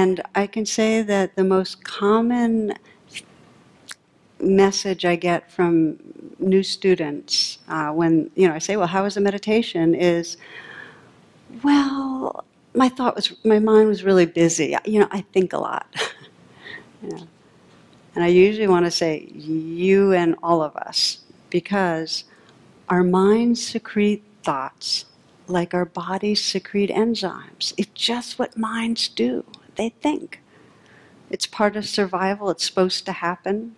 And I can say that the most common message I get from new students when I say, well, how was the meditation, is, well, my mind was really busy. I think a lot. And I usually want to say, you and all of us, because our minds secrete thoughts like our bodies secrete enzymes. It's just what minds do. They think. It's part of survival. It's supposed to happen.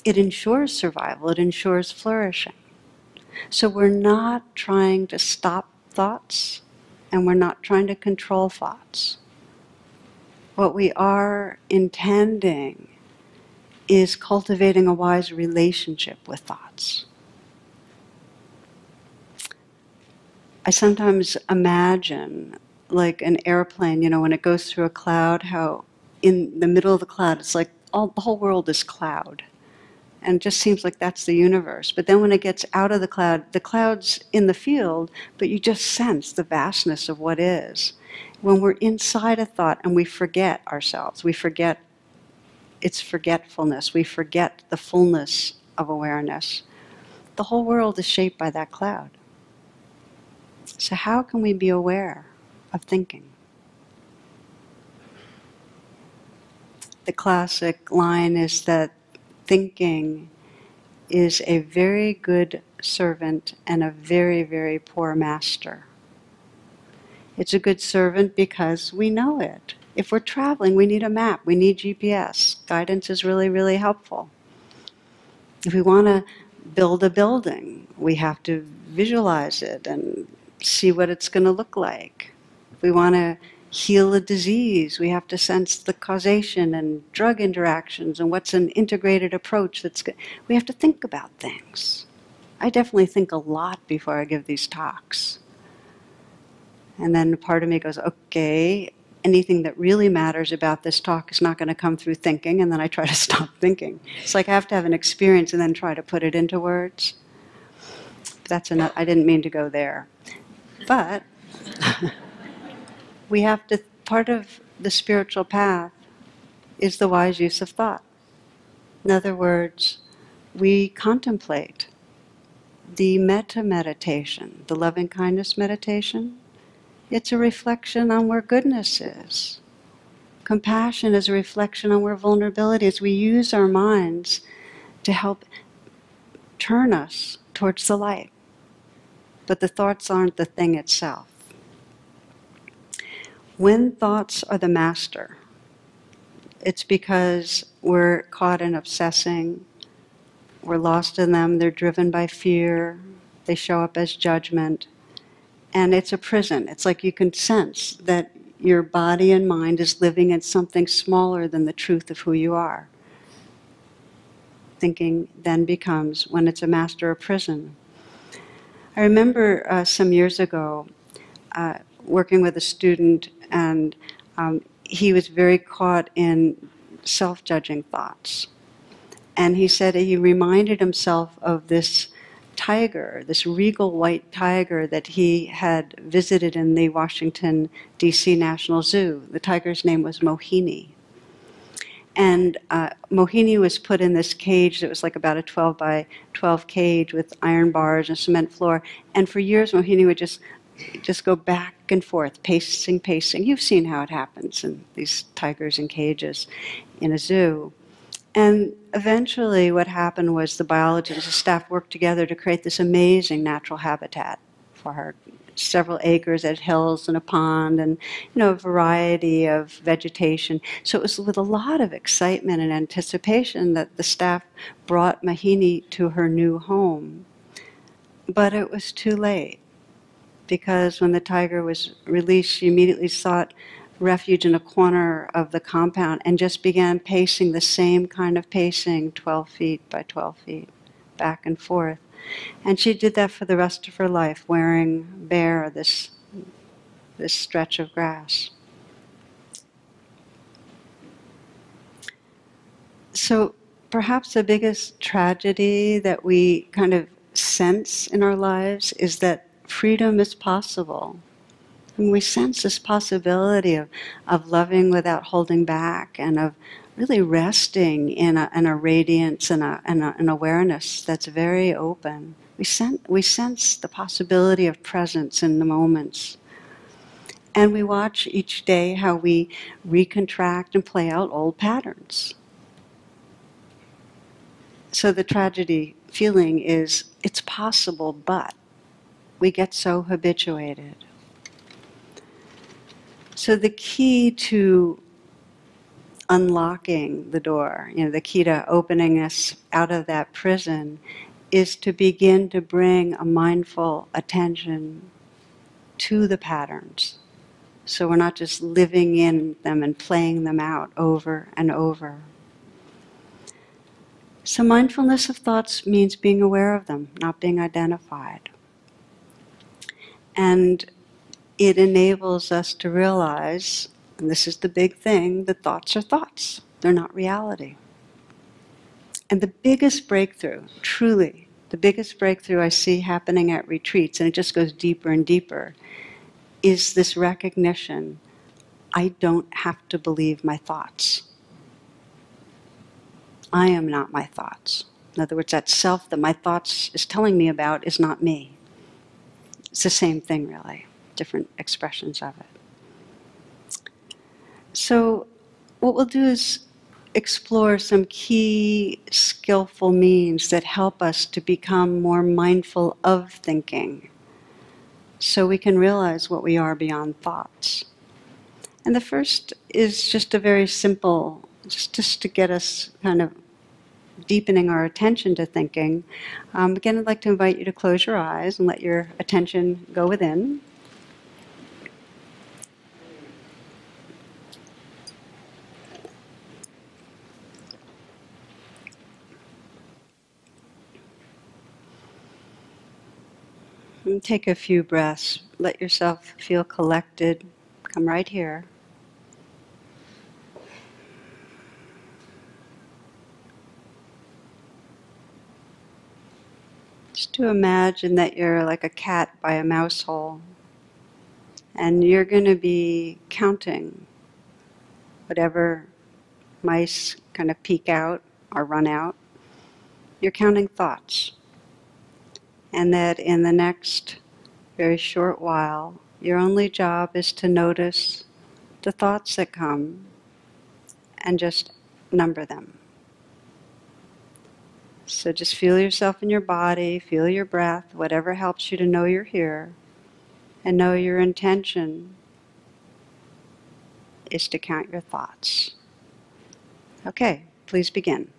It ensures survival. It ensures flourishing. So we're not trying to stop thoughts, and we're not trying to control thoughts. What we are intending is cultivating a wise relationship with thoughts. I sometimes imagine, like an airplane, when it goes through a cloud, how in the middle of the cloud, it's like the whole world is cloud. And it just seems like that's the universe. But then when it gets out of the cloud's in the field, but you just sense the vastness of what is. When we're inside a thought and we forget ourselves, we forget its forgetfulness, we forget the fullness of awareness, the whole world is shaped by that cloud. So how can we be aware of thinking? The classic line is that thinking is a very good servant and a very, very poor master. It's a good servant because we know it. If we're traveling, we need a map, we need GPS. Guidance is really, really helpful. If we want to build a building, we have to visualize it and see what it's going to look like. If we want to heal a disease, we have to sense the causation and drug interactions and what's an integrated approach that's good. We have to think about things. I definitely think a lot before I give these talks. And then part of me goes, okay, anything that really matters about this talk is not going to come through thinking, and then I try to stop thinking. It's like I have to have an experience and then try to put it into words. That's enough. I didn't mean to go there. But we have to, part of the spiritual path is the wise use of thought. In other words, we contemplate. The metta meditation, the loving kindness meditation, it's a reflection on where goodness is. Compassion is a reflection on where vulnerability is. We use our minds to help turn us towards the light. But the thoughts aren't the thing itself. When thoughts are the master, it's because we're caught in obsessing, we're lost in them, they're driven by fear, they show up as judgment, and it's a prison. It's like you can sense that your body and mind is living in something smaller than the truth of who you are. Thinking then becomes, when it's a master, a prison. I remember some years ago working with a student, and he was very caught in self-judging thoughts. And he said he reminded himself of this tiger, this regal white tiger that he had visited in the Washington, D.C. National Zoo. The tiger's name was Mohini. And Mohini was put in this cage that was like about a 12 by 12 cage with iron bars and cement floor. And for years, Mohini would just go back and forth, pacing. You've seen how it happens in these tigers in cages in a zoo. And eventually what happened was the biologists, the staff worked together to create this amazing natural habitat for her. Several acres at hills and a pond and, a variety of vegetation. So it was with a lot of excitement and anticipation that the staff brought Mohini to her new home. But it was too late, because when the tiger was released, she immediately sought refuge in a corner of the compound and just began pacing the same kind of pacing, 12 feet by 12 feet, back and forth. And she did that for the rest of her life, wearing bare this stretch of grass. So perhaps the biggest tragedy that we kind of sense in our lives is that freedom is possible. And we sense this possibility of loving without holding back, and of really resting in a radiance and an awareness that's very open. We sense the possibility of presence in the moments. And we watch each day how we recontract and play out old patterns. So the tragedy feeling is, it's possible, but we get so habituated. So the key to unlocking the door, the key to opening us out of that prison, is to begin to bring a mindful attention to the patterns. So we're not just living in them and playing them out over and over. So mindfulness of thoughts means being aware of them, not being identified. And it enables us to realize, and this is the big thing, that thoughts are thoughts. They're not reality. And the biggest breakthrough, truly, the biggest breakthrough I see happening at retreats, and it just goes deeper and deeper, is this recognition: I don't have to believe my thoughts. I am not my thoughts. In other words, that self that my thoughts is telling me about is not me. It's the same thing, really, different expressions of it. So what we'll do is explore some key skillful means that help us to become more mindful of thinking, so we can realize what we are beyond thoughts. And the first is just a very simple, just to get us kind of deepening our attention to thinking. Again, I'd like to invite you to close your eyes and let your attention go within. And take a few breaths. Let yourself feel collected. Come right here. Just to imagine that you're like a cat by a mouse hole, and you're going to be counting whatever mice kind of peek out or run out. You're counting thoughts. And that in the next very short while, your only job is to notice the thoughts that come and just number them. So just feel yourself in your body, feel your breath, whatever helps you to know you're here, and know your intention is to count your thoughts. Okay, please begin.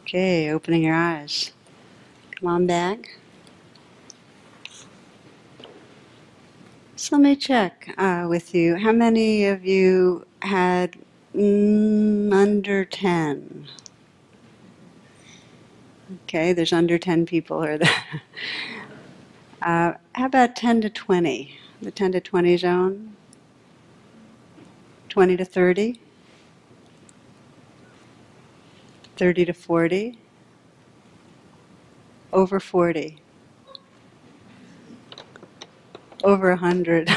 Okay, opening your eyes. Come on back. So let me check with you. How many of you had under 10? Okay, there's under 10 people or that. How about 10 to 20? The 10 to 20 zone? 20 to 30? 30 to 40? Over 40? Over 100?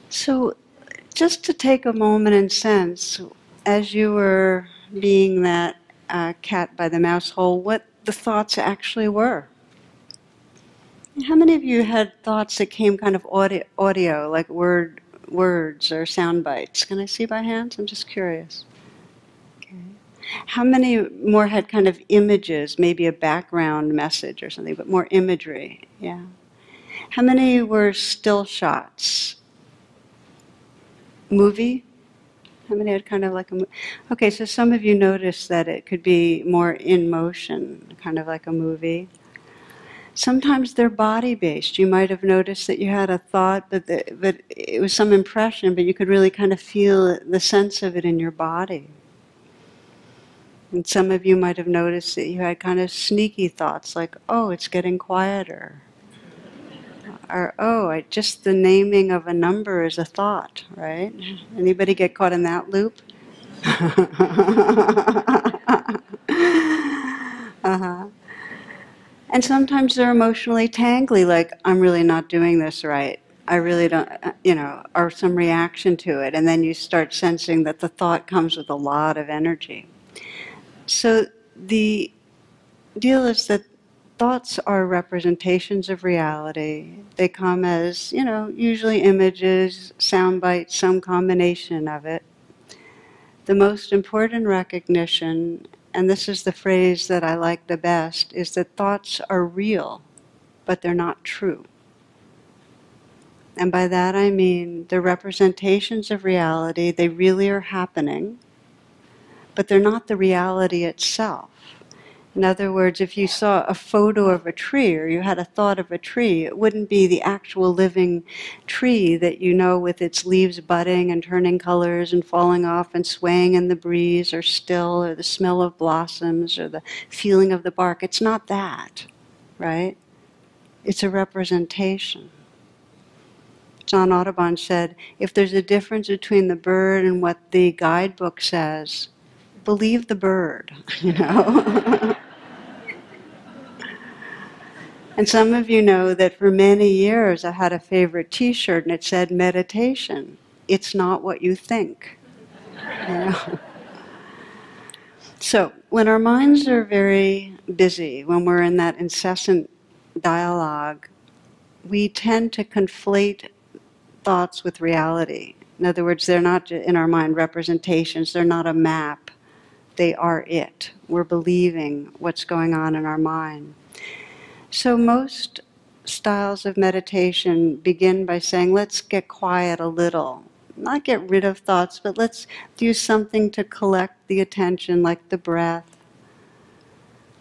So just to take a moment and sense, as you were being that cat by the mouse hole, what the thoughts actually were. How many of you had thoughts that came kind of audio like words or sound bites? Can I see by hands? I'm just curious. Okay. How many more had kind of images, maybe a background message or something, but more imagery? Yeah. How many were still shots? Movie? How many had kind of like a movie? Okay, so some of you noticed that it could be more in motion, kind of like a movie. Sometimes they're body-based. You might have noticed that you had a thought, but it was some impression, but you could really kind of feel the sense of it in your body. And some of you might have noticed that you had kind of sneaky thoughts, like, oh, it's getting quieter. Or, oh, just the naming of a number is a thought, right? Anybody get caught in that loop? Uh-huh. And sometimes they're emotionally tangly, like, I'm really not doing this right. I really don't, or some reaction to it. And then you start sensing that the thought comes with a lot of energy. So the deal is that thoughts are representations of reality. They come as, usually images, sound bites, some combination of it. The most important recognition, and this is the phrase that I like the best, is that thoughts are real, but they're not true. And by that I mean they're representations of reality. They really are happening, but they're not the reality itself. In other words, if you saw a photo of a tree or you had a thought of a tree, it wouldn't be the actual living tree that you know with its leaves budding and turning colors and falling off and swaying in the breeze or still, or the smell of blossoms or the feeling of the bark. It's not that, right? It's a representation. John Audubon said, if there's a difference between the bird and what the guidebook says, believe the bird, And some of you know that for many years I had a favorite t-shirt and it said meditation. It's not what you think. So when our minds are very busy, when we're in that incessant dialogue, we tend to conflate thoughts with reality. In other words, they're not in our mind representations, they're not a map, they are it. We're believing what's going on in our mind. So most styles of meditation begin by saying, let's get quiet a little. Not get rid of thoughts, but let's do something to collect the attention, like the breath,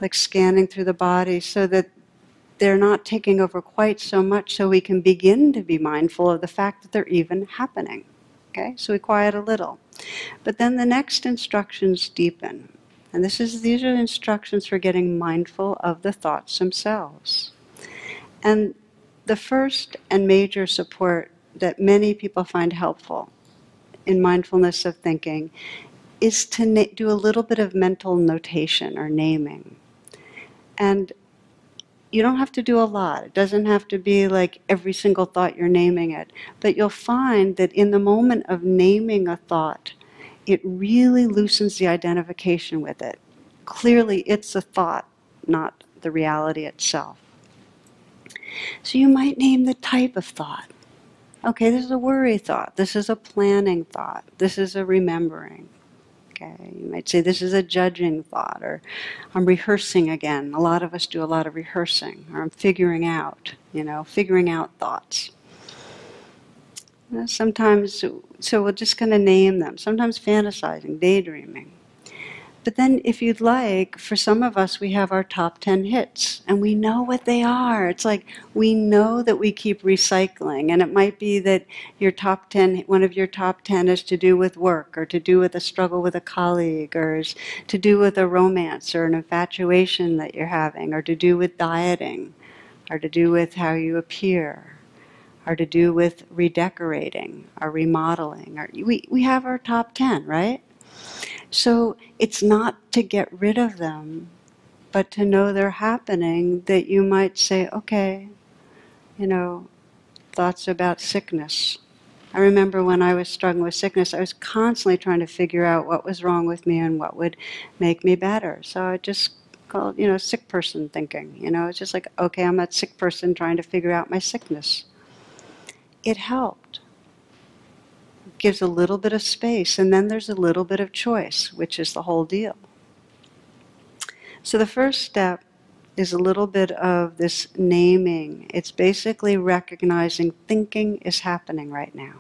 like scanning through the body, so that they're not taking over quite so much, so we can begin to be mindful of the fact that they're even happening. Okay, so we quiet a little. But then the next instructions deepen. And these are instructions for getting mindful of the thoughts themselves. And the first and major support that many people find helpful in mindfulness of thinking is to do a little bit of mental notation or naming. And you don't have to do a lot. It doesn't have to be like every single thought you're naming it. But you'll find that in the moment of naming a thought, it really loosens the identification with it. Clearly, it's a thought, not the reality itself. So you might name the type of thought. Okay, this is a worry thought. This is a planning thought. This is a remembering. Okay, you might say this is a judging thought, or I'm rehearsing again. A lot of us do a lot of rehearsing, or I'm figuring out thoughts. Sometimes, so we're just going to name them. Sometimes fantasizing, daydreaming. But then, if you'd like, for some of us, we have our top 10 hits, and we know what they are. It's like we know that we keep recycling, and it might be that your top 10, one of your top 10 is to do with work, or to do with a struggle with a colleague, or is to do with a romance or an infatuation that you're having, or to do with dieting, or to do with how you appear, or to do with redecorating, or remodeling. Or we have our top 10, right? So it's not to get rid of them, but to know they're happening, that you might say, okay, thoughts about sickness. I remember when I was struggling with sickness, I was constantly trying to figure out what was wrong with me and what would make me better. So I just called, sick person thinking. It's just like, okay, I'm that sick person trying to figure out my sickness. It helped. Gives a little bit of space, and then there's a little bit of choice, which is the whole deal. So the first step is a little bit of this naming. It's basically recognizing thinking is happening right now.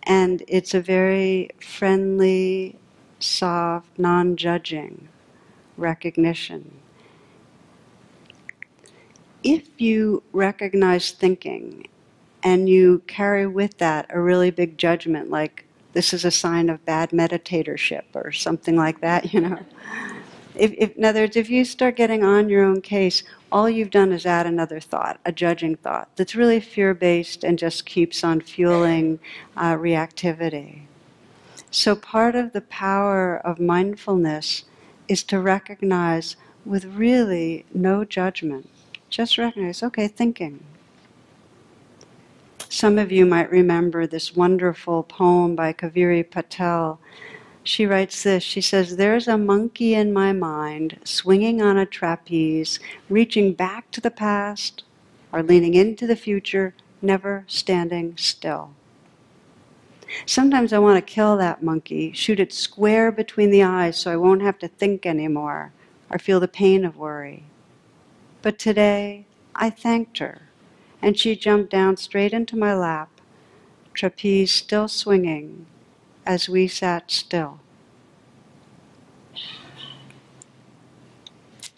And it's a very friendly, soft, non-judging recognition. If you recognize thinking and you carry with that a really big judgment, like this is a sign of bad meditatorship or something like that, If, in other words, if you start getting on your own case, all you've done is add another thought, a judging thought, that's really fear-based and just keeps on fueling reactivity. So part of the power of mindfulness is to recognize with really no judgment. Just recognize, okay, thinking. Some of you might remember this wonderful poem by Kaveri Patel. She writes this, she says, "There's a monkey in my mind, swinging on a trapeze, reaching back to the past, or leaning into the future, never standing still." Sometimes I want to kill that monkey, shoot it square between the eyes so I won't have to think anymore, or feel the pain of worry. But today, I thanked her, and she jumped down straight into my lap, trapeze still swinging, as we sat still. Do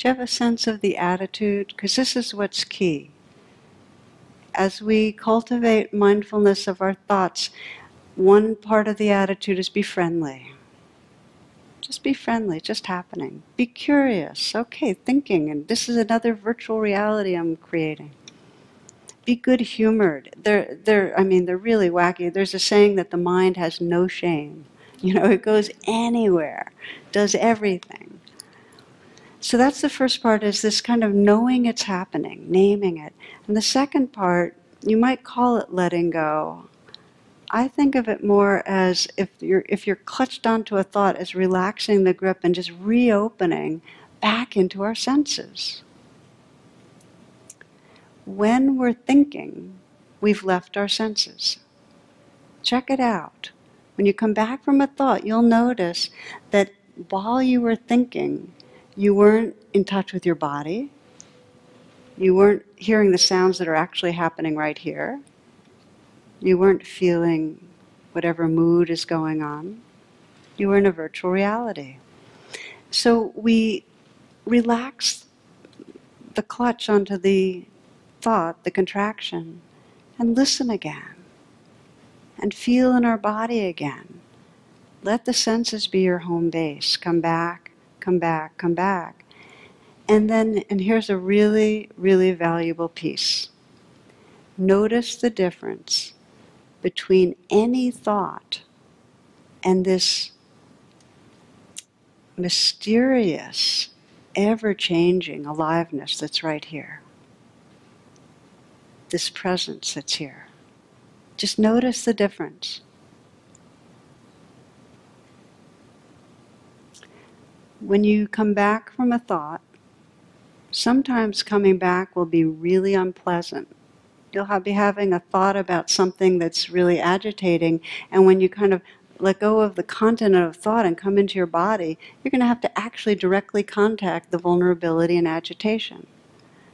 you have a sense of the attitude? Because this is what's key. As we cultivate mindfulness of our thoughts, one part of the attitude is be friendly. Just be friendly, just happening. Be curious, okay, thinking, and this is another virtual reality I'm creating. Be good-humored. They're really wacky. There's a saying that the mind has no shame. It goes anywhere, does everything. So that's the first part, is this kind of knowing it's happening, naming it. And the second part, you might call it letting go. I think of it more as if you're clutched onto a thought, as relaxing the grip and just reopening back into our senses. When we're thinking, we've left our senses. Check it out. When you come back from a thought, you'll notice that while you were thinking, you weren't in touch with your body. You weren't hearing the sounds that are actually happening right here. You weren't feeling whatever mood is going on. You were in a virtual reality. So we relax the clutch onto the thought, the contraction, and listen again. And feel in our body again. Let the senses be your home base. Come back, come back, come back. And here's a really, really valuable piece. Notice the difference between any thought and this mysterious, ever-changing aliveness that's right here. This presence that's here. Just notice the difference. When you come back from a thought, sometimes coming back will be really unpleasant. You'll be having a thought about something that's really agitating, and when you kind of let go of the content of thought and come into your body, you're going to have to actually directly contact the vulnerability and agitation.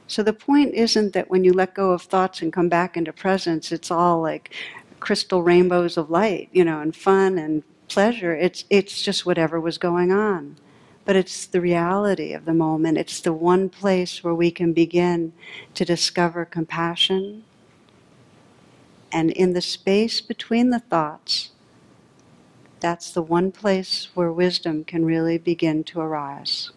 So the point isn't that when you let go of thoughts and come back into presence, it's all like crystal rainbows of light, and fun and pleasure. It's just whatever was going on. But it's the reality of the moment. It's the one place where we can begin to discover compassion. And in the space between the thoughts, that's the one place where wisdom can really begin to arise.